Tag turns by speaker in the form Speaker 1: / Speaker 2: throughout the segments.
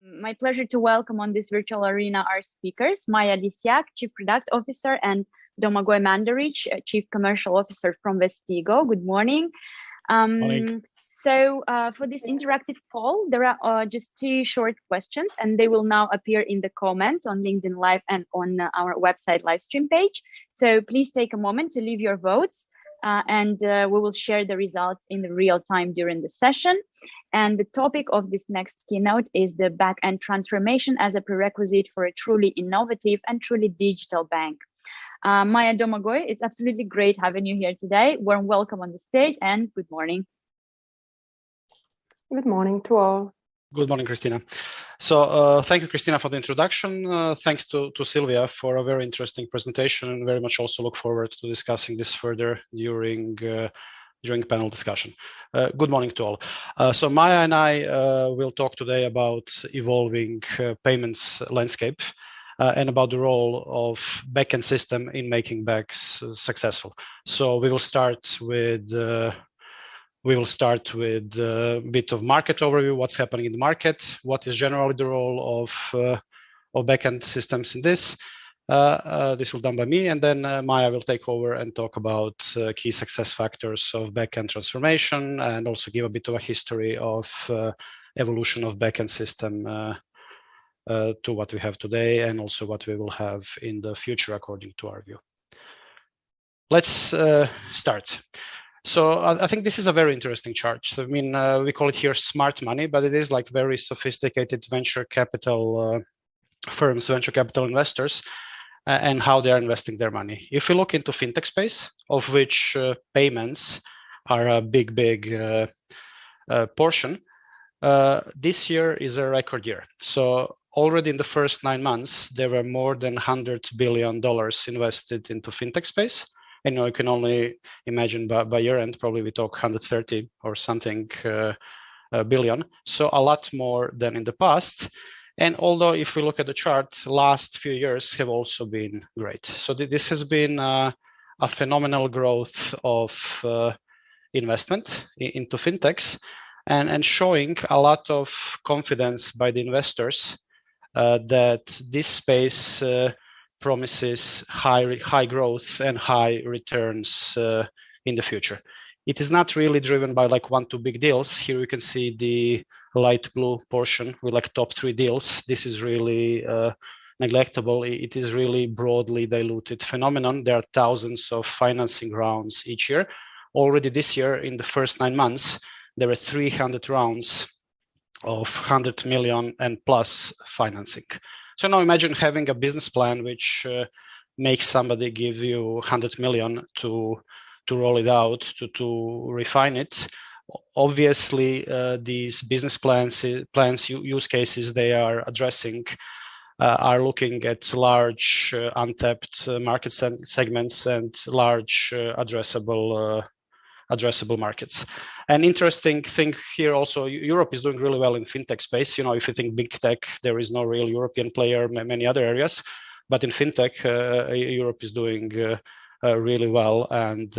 Speaker 1: My pleasure to welcome on this virtual arena our speakers, Maya Lisiak, Chief Product Officer, and Domagoj Mandaric, Chief Commercial Officer from Vestigo. Good morning.
Speaker 2: Morning.
Speaker 1: So for this interactive poll, there are just 2 short questions, and they will now appear in the comments on LinkedIn Live and on our website live stream page. So please take a moment to leave your votes, and we will share the results in the real time during the session. And the topic of this next keynote is the back-end transformation as a prerequisite for a truly innovative and truly digital bank. Maya, Domagoj, it's absolutely great having you here today. Warm welcome on the stage and good morning.
Speaker 3: Good morning to all.
Speaker 2: Good morning, Christina. So thank you, Christina, for the introduction. Thanks to Sylvia for a very interesting presentation, and very much also look forward to discussing this further during panel discussion. Good morning to all. So Maya and I will talk today about evolving payments landscape and about the role of backend system in making banks successful. So we will start with a bit of market overview, what's happening in the market, what is generally the role of backend systems in this. This will be done by me, and then Maya will take over and talk about key success factors of backend transformation, and also give a bit of a history of evolution of backend system to what we have today, and also what we will have in the future according to our view. Let's start. So I think this is a very interesting chart. I mean, we call it here smart money, but it is like very sophisticated venture capital firms, venture capital investors, and how they are investing their money. If we look into fintech space, of which payments are a big portion, this year is a record year. So already in the first 9 months, there were more than $100 billion invested into fintech space. And you can only imagine by year end, probably we talk 130 or something billion. So a lot more than in the past. And although if we look at the chart, last few years have also been great. So this has been a phenomenal growth of investment into fintechs, and showing a lot of confidence by the investors that this space promises high growth and high returns in the future. It is not really driven by like 1-2 big deals. Here you can see the light blue portion with like top 3 deals. This is really neglectable. It is really broadly diluted phenomenon. There are thousands of financing rounds each year. Already this year, in the first 9 months, there were 300 rounds of 100 million and plus financing. So now imagine having a business plan which makes somebody give you 100 million to roll it out, to refine it. Obviously, these business plans, use cases they are addressing are looking at large untapped market segments and large addressable markets. An interesting thing here also, Europe is doing really well in fintech space. You know, if you think big tech, there is no real European player, many other areas. But in fintech, Europe is doing really well and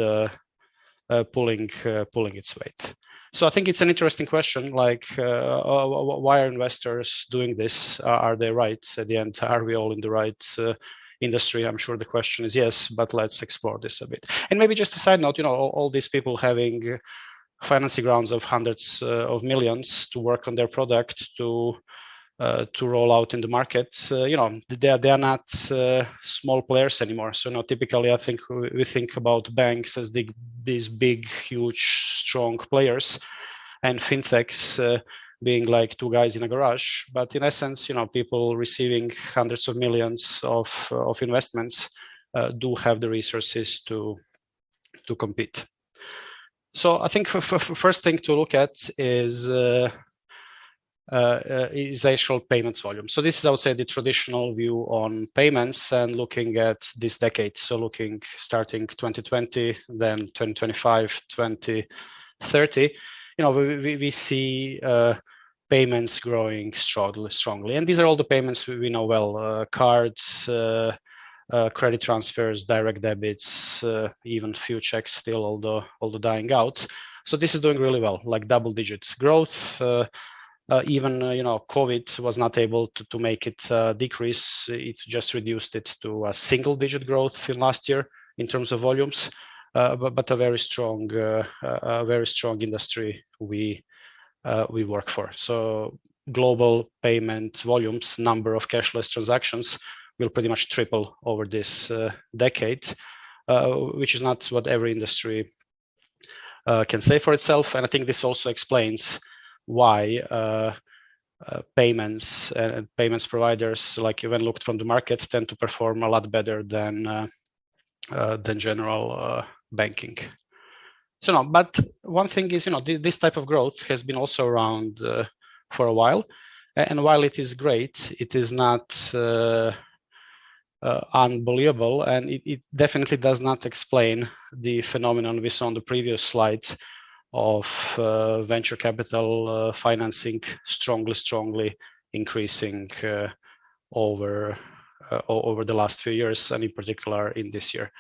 Speaker 2: pulling its weight. So I think it's an interesting question, like why are investors doing this? Are they right at the end? Are we all in the right industry? I'm sure the question is yes, but let's explore this a bit. And maybe just a side note, you know, all these people having financing rounds of hundreds of millions to work on their product to roll out in the market, you know, they are not small players anymore. So now typically I think we think about banks as these big, huge, strong players, and fintechs being like 2 guys in a garage. But in essence, you know, people receiving hundreds of millions of investments do have the resources to compete. So I think first thing to look at is actual payments volume. So this is, I would say, the traditional view on payments and looking at this decade. So starting 2020, then 2025, 2030, you know, we see payments growing strongly. And these are all the payments we know well, cards, credit transfers, direct debits, even few checks still, although dying out. So this is doing really well, like double-digit growth. Even COVID was not able to make it decrease. It just reduced it to a single-digit growth in last year in terms of volumes, but a very strong industry we work for. So global payment volumes, number of cashless transactions will pretty much triple over this decade, which is not what every industry can say for itself. And I think this also explains why payments and payments providers, like when looked from the market, tend to perform a lot better than general banking. So no, but one thing is, this type of growth has been also around for a while, and while it is great, it is not unbelievable, and it definitely does not explain the phenomenon we saw on the previous slide of venture capital financing strongly increasing over the last few years, and in particular in this year.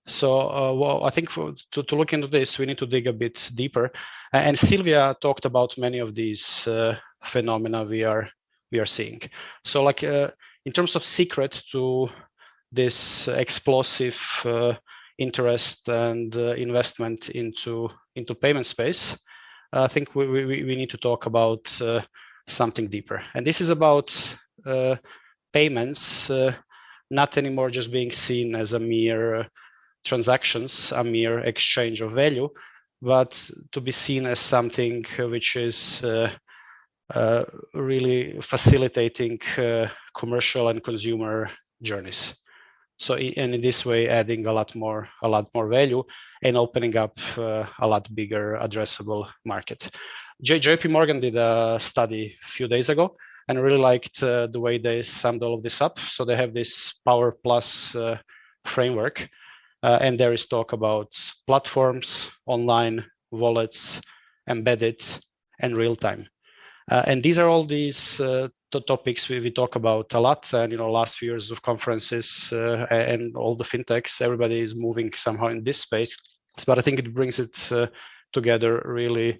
Speaker 2: So well, I think to look into this, we need to dig a bit deeper. And Sylvia talked about many of these phenomena we are seeing. So like in terms of secret to this explosive interest and investment into payment space, I think we need to talk about something deeper. And this is about payments not anymore just being seen as a mere transactions, a mere exchange of value, but to be seen as something which is really facilitating commercial and consumer journeys. So, and in this way, adding a lot more value and opening up a lot bigger addressable market. JP Morgan did a study a few days ago, and I really liked the way they summed all of this up. So they have this Power Plus framework, and there is talk about platforms, online wallets, embedded, and real time. And these are all these topics we talk about a lot. And last few years of conferences and all the fintechs, everybody is moving somehow in this space. But I think it brings it together really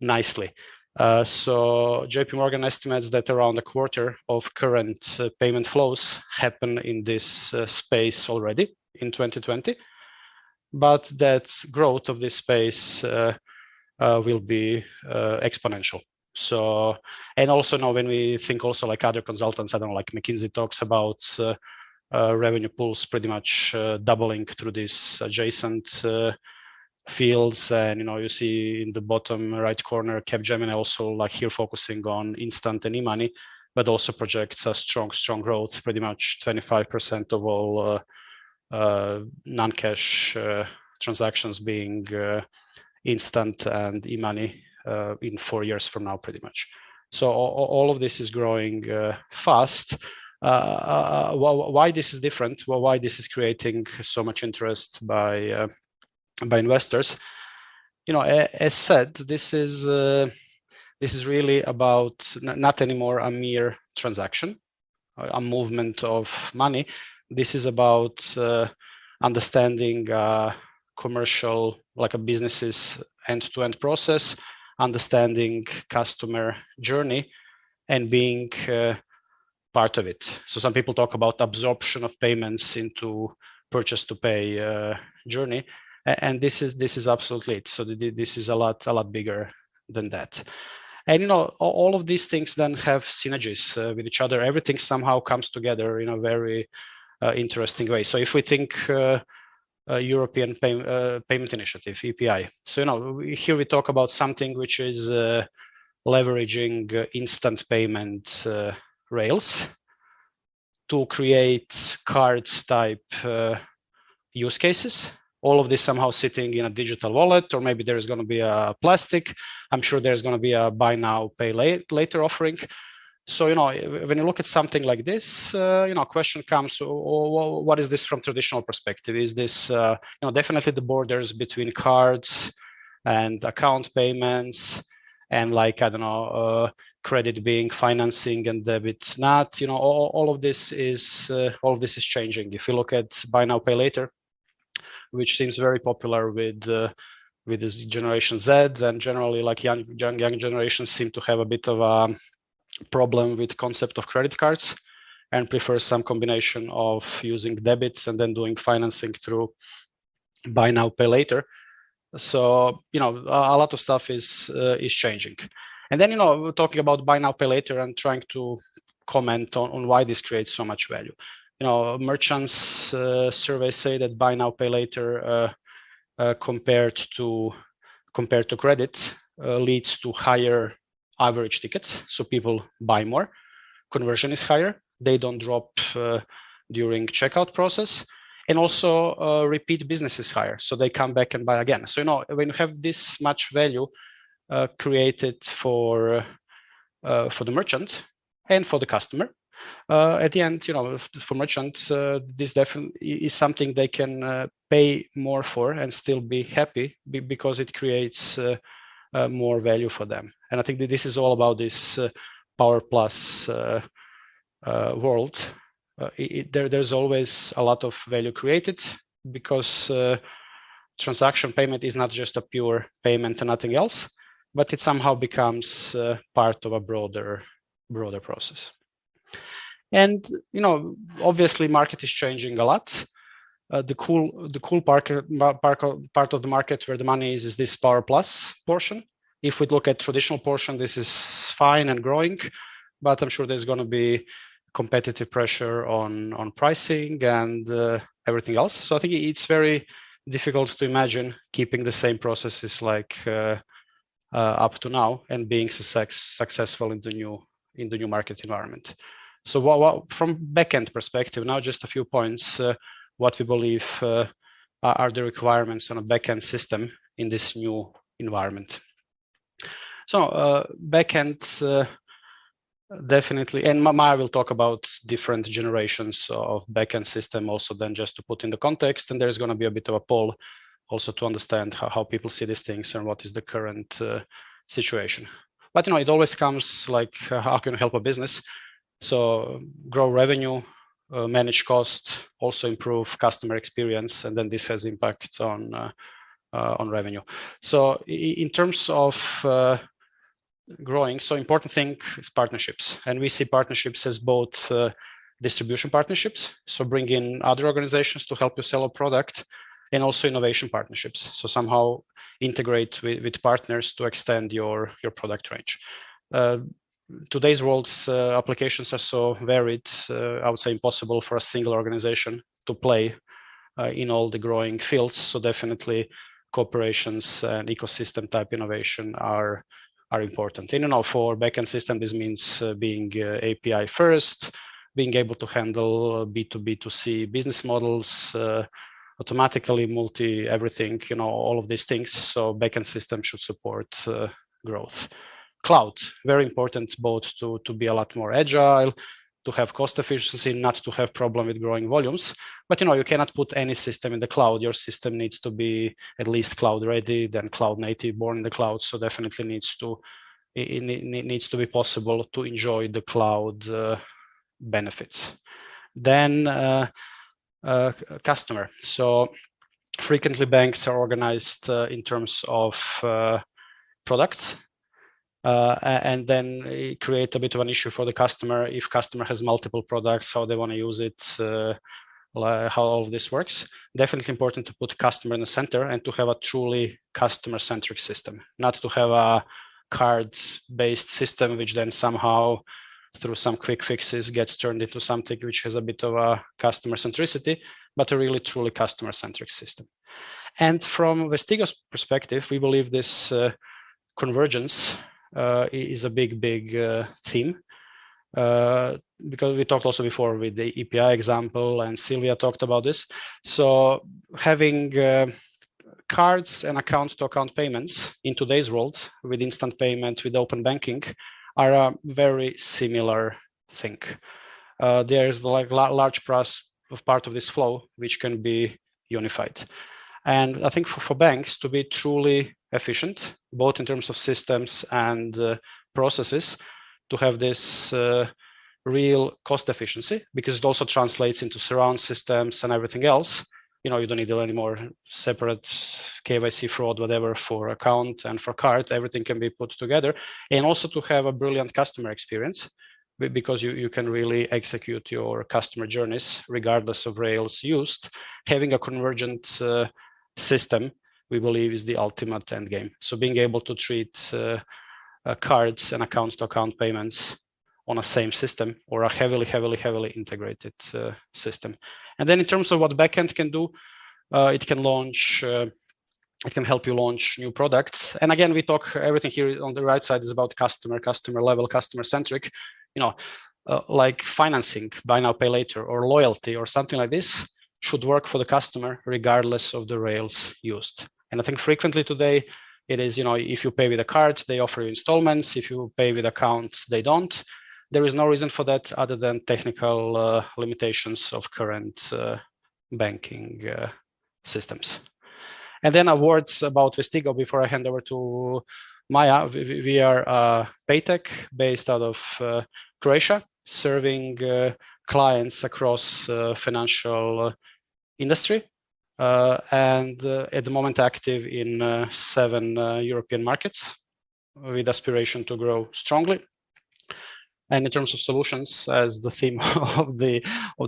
Speaker 2: nicely. So JP Morgan estimates that around a quarter of current payment flows happen in this space already in 2020, but that growth of this space will be exponential. So, and also now when we think also like other consultants, I don't know, like McKinsey talks about revenue pools pretty much doubling through these adjacent fields. And you see in the bottom right corner, Capgemini also like here focusing on instant and e-money, but also projects a strong growth, pretty much 25% of all non-cash transactions being instant and e-money in 4 years from now, pretty much. So all of this is growing fast. Why this is different? Well, why this is creating so much interest by investors? As said, this is really about not anymore a mere transaction, a movement of money. This is about understanding commercial, like a business's end-to-end process, understanding customer journey, and being part of it. So some people talk about absorption of payments into purchase to pay journey, and this is absolutely it. So this is a lot bigger than that. And all of these things then have synergies with each other. Everything somehow comes together in a very interesting way. So if we think European Payment Initiative, EPI. So here we talk about something which is leveraging instant payment rails to create cards type use cases. All of this somehow sitting in a digital wallet, or maybe there's going to be a plastic. I'm sure there's going to be a buy now, pay later offering. So, when you look at something like this, question comes, what is this from traditional perspective? Is this, definitely the borders between cards and account payments and like, I don't know, credit being financing and debit not, all of this is changing. If you look at buy now, pay later, which seems very popular with with this Generation Z, and generally like young generations seem to have a bit of a problem with concept of credit cards and prefer some combination of using debits and then doing financing through buy now, pay later. So, you know, a lot of stuff is changing. And then, you know, talking about buy now, pay later and trying to comment on why this creates so much value. You know, merchants surveys say that buy now, pay later compared to credit leads to higher average tickets. So people buy more, conversion is higher, they don't drop during checkout process, and also repeat business is higher, so they come back and buy again. So, you know, when you have this much value created for the merchant and for the customer, at the end, you know, for merchants, this definitely is something they can pay more for and still be happy because it creates more value for them. And I think that this is all about this Power Plus world. There's always a lot of value created because transaction payment is not just a pure payment and nothing else, but it somehow becomes part of a broader process. And, you know, obviously market is changing a lot. The cool part of the market where the money is this Power Plus portion. If we look at traditional portion, this is fine and growing, but I'm sure there's going to be competitive pressure on pricing and everything else. So I think it's very difficult to imagine keeping the same processes like up to now and being successful in the new market environment. So what from backend perspective, now just a few points, what we believe are the requirements on a backend system in this new environment. So backend definitely, and Maya will talk about different generations of backend system also then just to put in the context, and there's going to be a bit of a poll also to understand how people see these things and what is the current situation. But, you know, it always comes like, how can you help a business? So grow revenue, manage cost, also improve customer experience, and then this has impact on revenue. So in terms of growing, so important thing is partnerships, and we see partnerships as both distribution partnerships, so bring in other organizations to help you sell a product, and also innovation partnerships, so somehow integrate with partners to extend your product range. Today's world, applications are so varied, I would say impossible for a single organization to play in all the growing fields. So definitely cooperations and ecosystem type innovation are important. And, you know, for backend system, this means being API first, being able to handle B2B2C business models, automatically multi everything, you know, all of these things. So backend system should support growth. Cloud, very important, both to be a lot more agile, to have cost efficiency, not to have problem with growing volumes. But, you know, you cannot put any system in the cloud. Your system needs to be at least cloud ready, then cloud native, born in the cloud. So definitely needs to be possible to enjoy the cloud benefits. Then customer. So frequently banks are organized in terms of products. And then create a bit of an issue for the customer. If customer has multiple products, how they want to use it, how all of this works. Definitely important to put customer in the center and to have a truly customer-centric system, not to have a card-based system, which then somehow through some quick fixes gets turned into something which has a bit of a customer centricity, but a really truly customer-centric system. And from Vestigo's perspective, we believe this convergence is a big theme, because we talked also before with the EPI example, and Sylvia talked about this. So having cards and account-to-account payments in today's world with instant payment, with open banking, are a very similar thing. There's like large part of this flow which can be unified. And I think for banks to be truly efficient, both in terms of systems and processes, to have this real cost efficiency, because it also translates into surround systems and everything else, you don't need any more separate KYC fraud, whatever, for account and for card. Everything can be put together, and also to have a brilliant customer experience, because you can really execute your customer journeys regardless of rails used. Having a convergent system, we believe, is the ultimate end game. So being able to treat cards and account-to-account payments on a same system, or a heavily integrated system. And then in terms of what backend can do, it can launch, it can help you launch new products. And again, we talk, everything here on the right side is about customer level, customer centric, like financing, buy now, pay later, or loyalty, or something like this should work for the customer regardless of the rails used. And I think frequently today, it is, if you pay with a card, they offer you installments. If you pay with accounts, they don't. There is no reason for that other than technical limitations of current banking systems. And then words about Vestigo before I hand over to Maya. We are a paytech based out of Croatia, serving clients across financial industry, and at the moment active in 7 European markets, with aspiration to grow strongly. And in terms of solutions, as the theme of the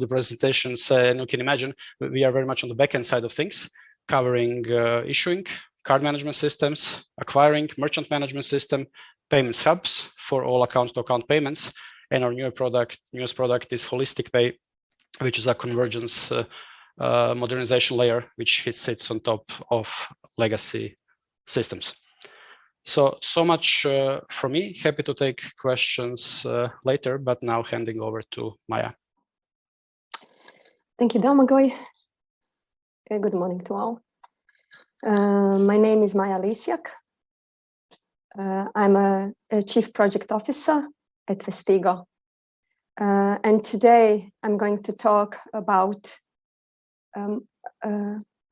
Speaker 2: presentation said, you can imagine, we are very much on the backend side of things, covering issuing, card management systems, acquiring, merchant management system, payments hubs for all account-to-account payments, and our newest product is Holistic Pay, which is a convergence modernization layer, which sits on top of legacy systems. So much from me. Happy to take questions later, but now handing over to Maya.
Speaker 3: Thank you, Domagoj. Good morning to all. My name is Maya Lisiak. I'm a Chief Project Officer at Vestigo. And today I'm going to talk about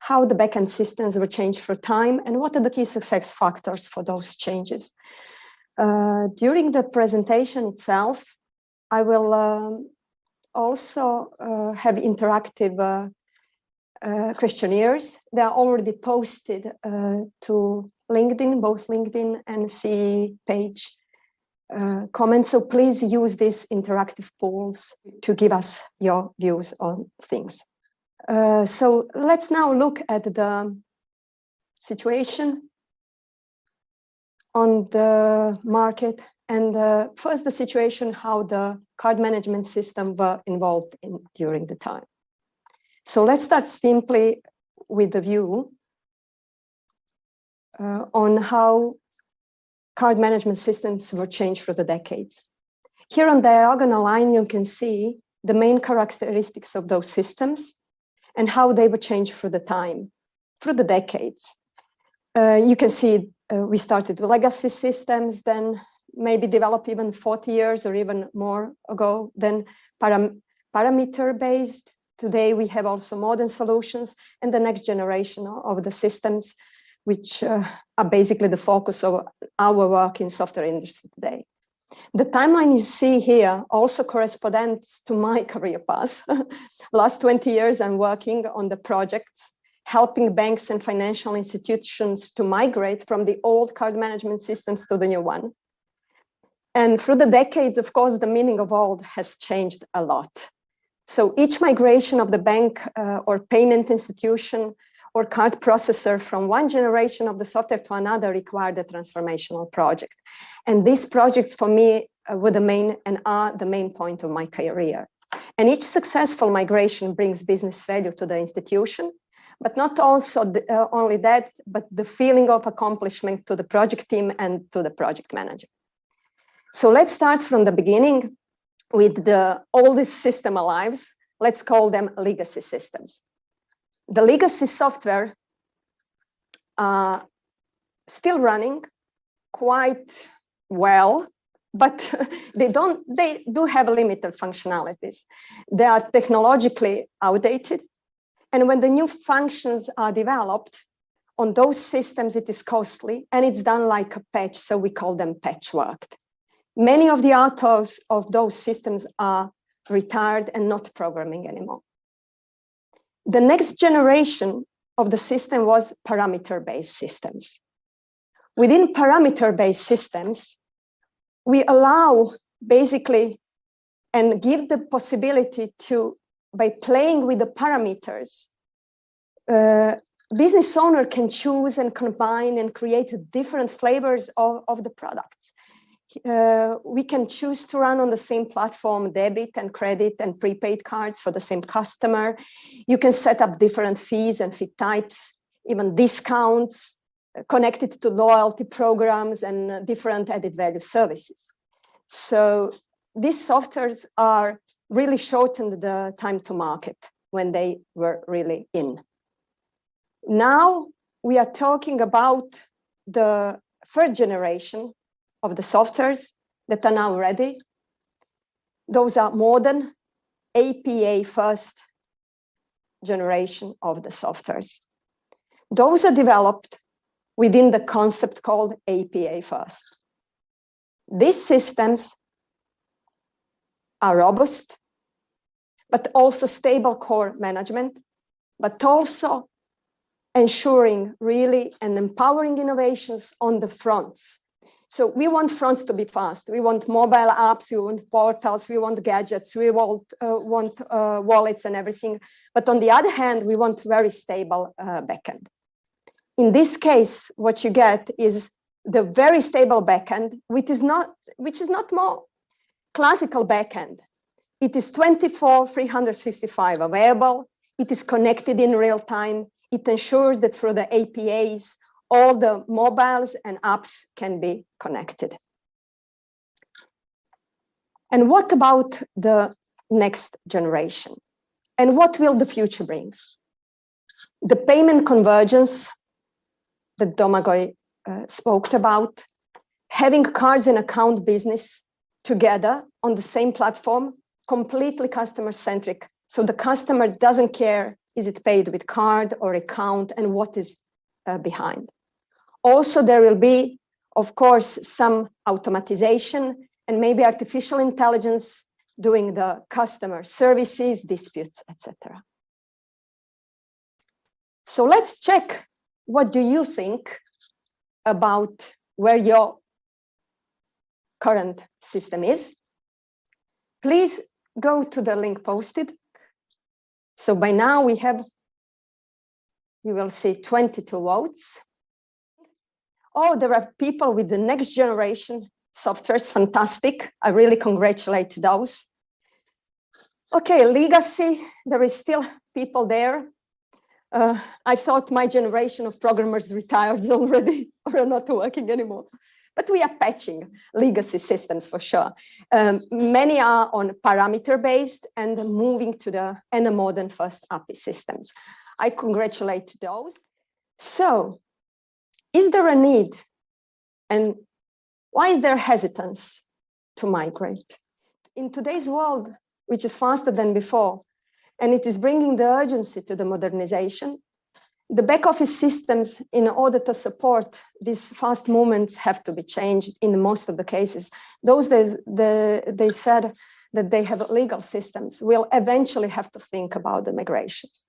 Speaker 3: how the backend systems were changed for time and what are the key success factors for those changes. During the presentation itself, I will also have interactive questionnaires. They are already posted to LinkedIn, both LinkedIn and CE page comments. So please use these interactive polls to give us your views on things. So let's now look at the situation on the market, and first the situation how the card management system were involved in during the time. So let's start simply with the view on how card management systems were changed through the decades. Here on the diagonal line, you can see the main characteristics of those systems and how they were changed through the time, through the decades. You can see we started with legacy systems, then maybe developed even 40 years or even more ago, then parameter-based. Today we have also modern solutions and the next generation of the systems, which are basically the focus of our work in software industry today. The timeline you see here also corresponds to my career path. Last 20 years, I'm working on the projects, helping banks and financial institutions to migrate from the old card management systems to the new one. And through the decades, of course, the meaning of old has changed a lot. So each migration of the bank or payment institution or card processor from one generation of the software to another required a transformational project. And these projects for me were the main and are the main point of my career. And each successful migration brings business value to the institution, but not also only that, but the feeling of accomplishment to the project team and to the project manager. So let's start from the beginning with the oldest system alive. Let's call them legacy systems. The legacy software are still running quite well, but they do have limited functionalities. They are technologically outdated. And when the new functions are developed on those systems, it is costly and it's done like a patch. So we call them patchworked. Many of the authors of those systems are retired and not programming anymore. The next generation of the system was parameter-based systems. Within parameter-based systems, we allow basically and give the possibility to, by playing with the parameters, business owner can choose and combine and create different flavors of the products. We can choose to run on the same platform, debit and credit and prepaid cards for the same customer. You can set up different fees and fee types, even discounts connected to loyalty programs and different added value services. So these softwares are really shortened the time to market when they were really in. Now we are talking about the third generation of the softwares that are now ready. Those are modern APA first generation of the softwares. Those are developed within the concept called APA first. These systems are robust, but also stable core management, but also ensuring really and empowering innovations on the fronts. So we want fronts to be fast. We want mobile apps, we want portals, we want gadgets, we want wallets and everything. But on the other hand, we want very stable backend. In this case, what you get is the very stable backend, which is not more classical backend. It is 24/365 available. It is connected in real time. It ensures that through the APAs, all the mobiles and apps can be connected. And what about the next generation? And what will the future bring? The payment convergence that Domagoj spoke about, having cards and account business together on the same platform, completely customer-centric. So the customer doesn't care, is it paid with card or account and what is behind. Also, there will be, of course, some automatization and maybe artificial intelligence doing the customer services, disputes, etc. So let's check, what do you think about where your current system is? Please go to the link posted. So by now we have, you will see 22 votes. Oh, there are people with the next generation softwares, fantastic. I really congratulate those. Okay, legacy, there is still people there. I thought my generation of programmers retired already or are not working anymore. But we are patching legacy systems for sure. Many are on parameter-based and moving to the modern first API systems. I congratulate those. So, is there a need? And why is there hesitance to migrate? In today's world, which is faster than before, and it is bringing the urgency to the modernization, the back office systems, in order to support these fast movements, have to be changed in most of the cases. Those days, they said that they have legal systems. We'll eventually have to think about the migrations.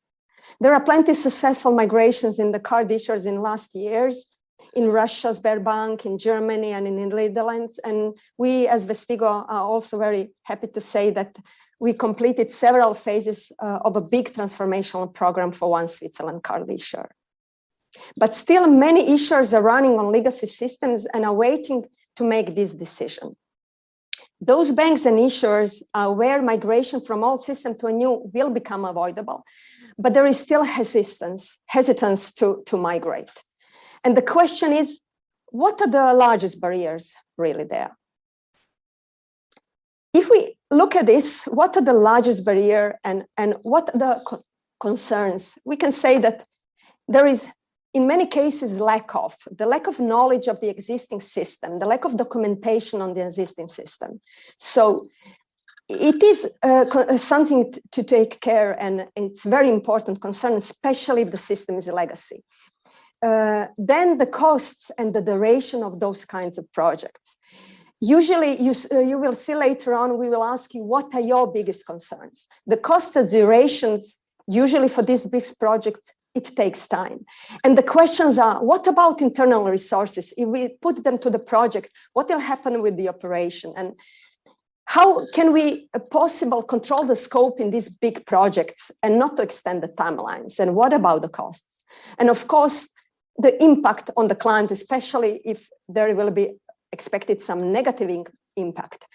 Speaker 3: There are plenty of successful migrations in the card issuers in last years, in Russia, Sberbank, in Germany, and in the Netherlands. And we, as Vestigo, are also very happy to say that we completed several phases of a big transformational program for one Switzerland card issuer. But still, many issuers are running on legacy systems and are waiting to make this decision. Those banks and issuers are aware migration from old system to a new will become avoidable, but there is still hesitance to migrate. And the question is, what are the largest barriers really there? If we look at this, what are the largest barrier and what are the concerns? We can say that there is, in many cases, the lack of knowledge of the existing system, the lack of documentation on the existing system. So it is something to take care, and it's very important concern, especially if the system is a legacy. Then the costs and the duration of those kinds of projects. Usually, you will see later on, we will ask you, what are your biggest concerns? The cost and durations Usually for these big projects, it takes time. And the questions are, what about internal resources? If we put them to the project, what will happen with the operation? And how can we possibly control the scope in these big projects and not to extend the timelines? And what about the costs? And of course, the impact on the client, especially if there will be expected some negative impact.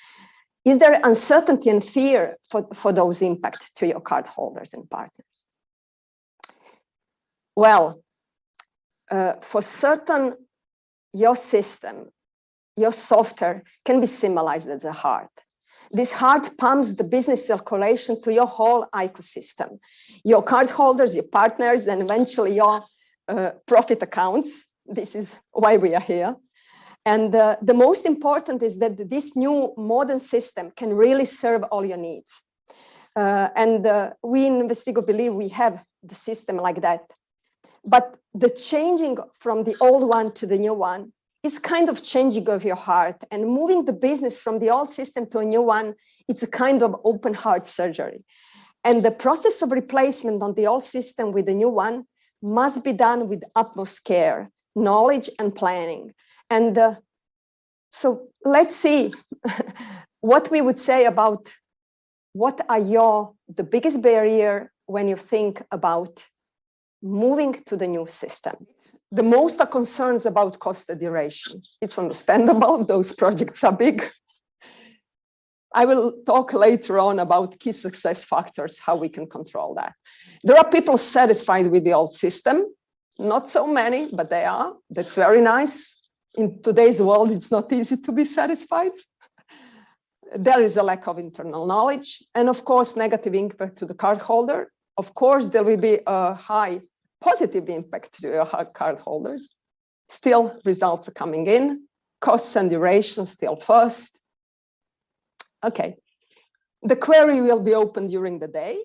Speaker 3: Is there uncertainty and fear for those impacts to your cardholders and partners? Well, for certain, your system, your software can be symbolized as a heart. This heart pumps the business circulation to your whole ecosystem, your cardholders, your partners, and eventually your profit accounts. This is why we are here. And the most important is that this new modern system can really serve all your needs. We in Investigo believe we have the system like that. But the changing from the old one to the new one is kind of changing of your heart, and moving the business from the old system to a new one, it's a kind of open heart surgery. And the process of replacement on the old system with the new one must be done with utmost care, knowledge, and planning. And so let's see what we would say about what are the biggest barrier when you think about moving to the new system. The most are concerns about cost and duration. It's understandable, those projects are big. I will talk later on about key success factors, how we can control that. There are people satisfied with the old system, not so many, but they are. That's very nice. In today's world, it's not easy to be satisfied. There is a lack of internal knowledge, and of course, negative impact to the cardholder. Of course, there will be a high positive impact to your cardholders. Still, results are coming in. Costs and duration still first. Okay, the query will be open during the day.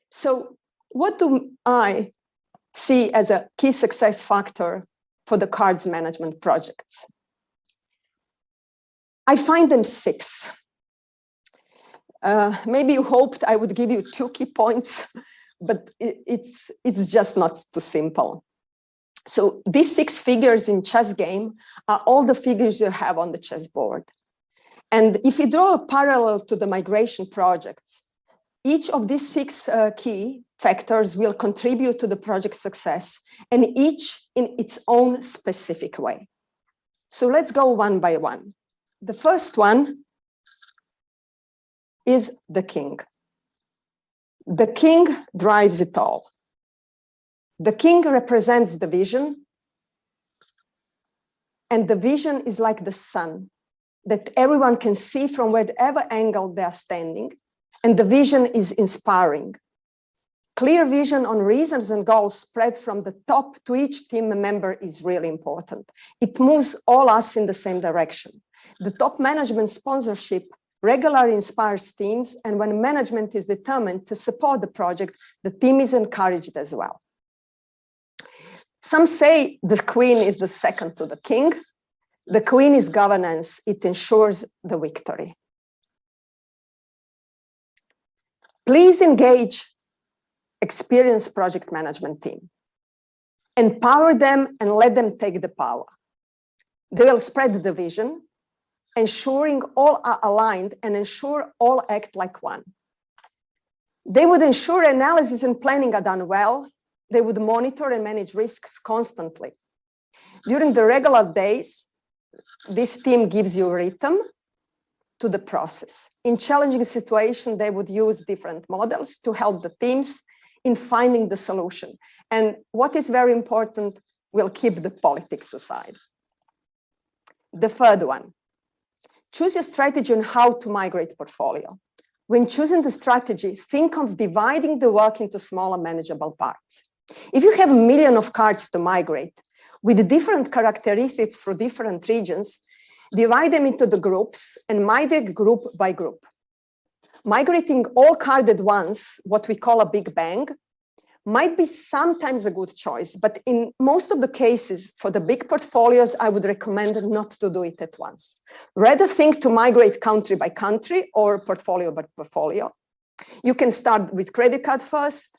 Speaker 3: So what do I see as a key success factor for the cards management projects? I find them 6. Maybe you hoped I would give you 2 key points, but it's just not too simple. So these 6 figures in chess game are all the figures you have on the chessboard. And if you draw a parallel to the migration projects, each of these 6 key factors will contribute to the project success, and each in its own specific way. So let's go one by one. The first one is the king. The king drives it all. The king represents the vision, and the vision is like the sun that everyone can see from whatever angle they are standing, and the vision is inspiring. Clear vision on reasons and goals spread from the top to each team member is really important. It moves all us in the same direction. The top management sponsorship regularly inspires teams, and when management is determined to support the project, the team is encouraged as well. Some say the queen is the second to the king. The queen is governance. It ensures the victory. Please engage experienced project management team. Empower them and let them take the power. They will spread the vision, ensuring all are aligned and ensure all act like one. They would ensure analysis and planning are done well. They would monitor and manage risks constantly. During the regular days, this team gives you rhythm to the process. In challenging situations, they would use different models to help the teams in finding the solution. And what is very important, we'll keep the politics aside. The third one, choose your strategy on how to migrate portfolio. When choosing the strategy, think of dividing the work into smaller manageable parts. If you have 1 million of cards to migrate with different characteristics for different regions, divide them into the groups and migrate group by group. Migrating all cards at once, what we call a big bang, might be sometimes a good choice, but in most of the cases for the big portfolios, I would recommend not to do it at once. Rather think to migrate country by country or portfolio by portfolio. You can start with credit card first,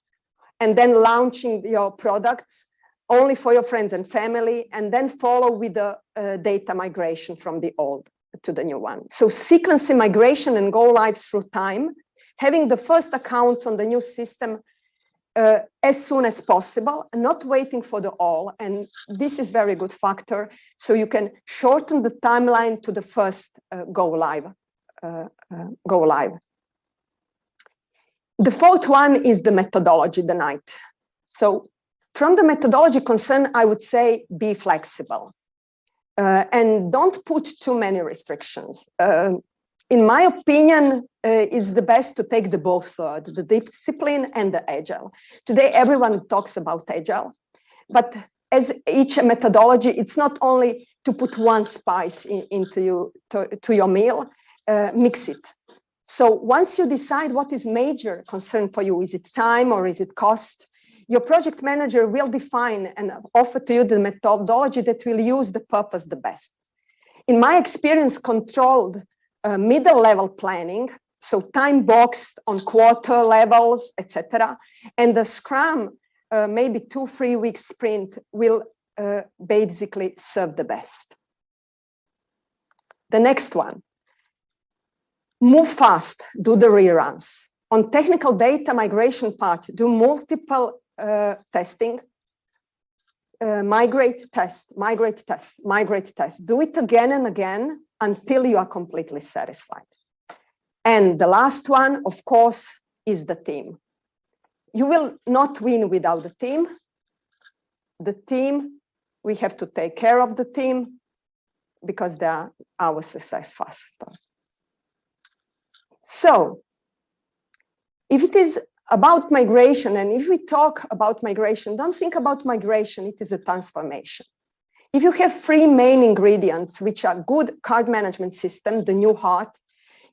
Speaker 3: and then launching your products only for your friends and family, and then follow with the data migration from the old to the new one. So sequencing migration and go lives through time, having the first accounts on the new system as soon as possible, not waiting for the all. And this is very good factor. So you can shorten the timeline to the first go live. The fourth one is the methodology, the night. So from the methodology concern, I would say be flexible and don't put too many restrictions. In my opinion, it's the best to take the both, the discipline and the agile. Today, everyone talks about agile, but as each methodology, it's not only to put one spice into your meal, mix it. So once you decide what is major concern for you, is it time or is it cost? Your project manager will define and offer to you the methodology that will use the purpose the best. In my experience, controlled middle level planning, so time boxed on quarter levels, etc., and the Scrum, maybe 2-3 week sprint will basically serve the best. The next one, move fast, do the reruns. On technical data migration part, do multiple testing, migrate, test, migrate, test, migrate, test. Do it again and again until you are completely satisfied. And the last one, of course, is the team. You will not win without the team. The team, we have to take care of the team because they are our success factor. So if it is about migration, and if we talk about migration, don't think about migration, it is a transformation. If you have 3 main ingredients, which are good card management system, the new heart,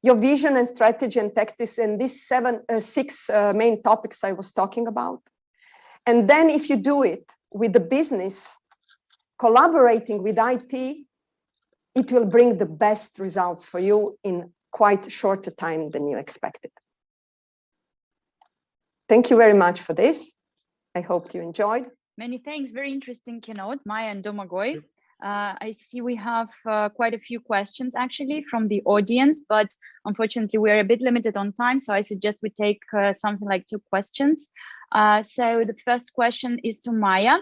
Speaker 3: your vision and strategy and tactics, and these 6 main topics I was talking about. And then if you do it with the business, collaborating with IT, it will bring the best results for you in quite shorter time than you expected. Thank you very much for this. I hope you enjoyed.
Speaker 1: Many thanks. Very interesting keynote, Maya and Domagoj. I see we have quite a few questions actually from the audience, but unfortunately we are a bit limited on time. So I suggest we take something like 2 questions. So the first question is to Maya.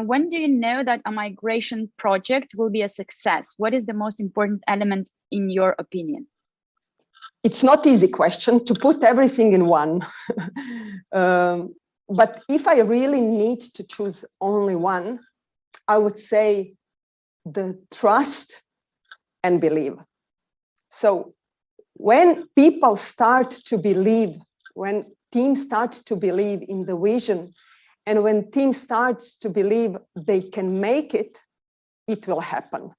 Speaker 1: When do you know that a migration project will be a success? What is the most important element in your opinion?
Speaker 3: It's not easy question to put everything in one. But if I really need to choose only one, I would say the trust and believe. So when people start to believe, when teams start to believe in the vision, and when teams start to believe they can make it, it will happen.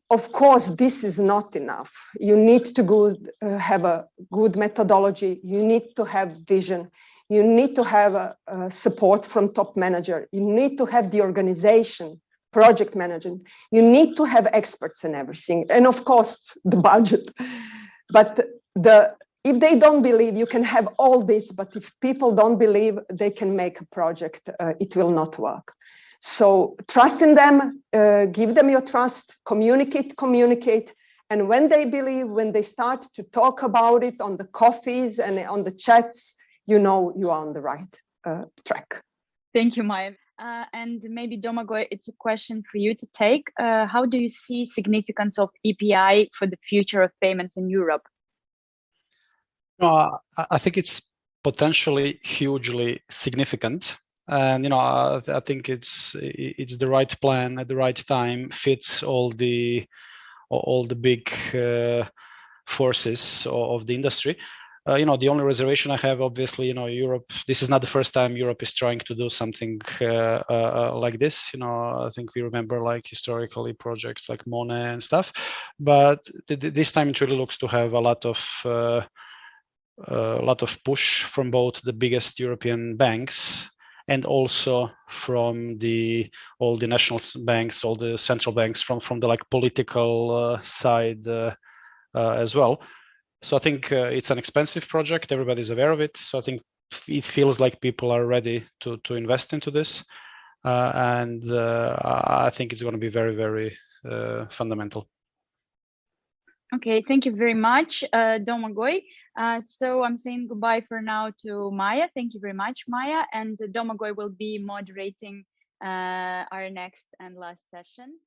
Speaker 3: Of course, this is not enough. You need to have a good methodology. You need to have vision. You need to have support from top manager. You need to have the organization, project management. You need to have experts in everything. And of course, the budget. But if they don't believe, you can have all this, but if people don't believe they can make a project, it will not work. So trust in them, give them your trust, communicate. And when they believe, when they start to talk about it on the coffees and on the chats, you know you are on the right track.
Speaker 1: Thank you, Maya. And maybe Domagoj, it's a question for you to take. How do you see significance of EPI for the future of payments in Europe?
Speaker 2: I think it's potentially hugely significant. And I think it's the right plan at the right time, fits all the big forces of the industry. The only reservation I have, obviously, Europe. This is not the first time Europe is trying to do something like this. I think we remember like historically projects like Monet and stuff, but this time it really looks to have a lot of push from both the biggest European banks and also from all the national banks, all the central banks, from the like political side as well. So I think it's an expensive project. Everybody's aware of it. So I think it feels like people are ready to invest into this, and I think it's going to be very, very fundamental.
Speaker 1: Okay, thank you very much, Domagoj. So I'm saying goodbye for now to Maya. Thank you very much, Maya. And Domagoj will be moderating our next and last session.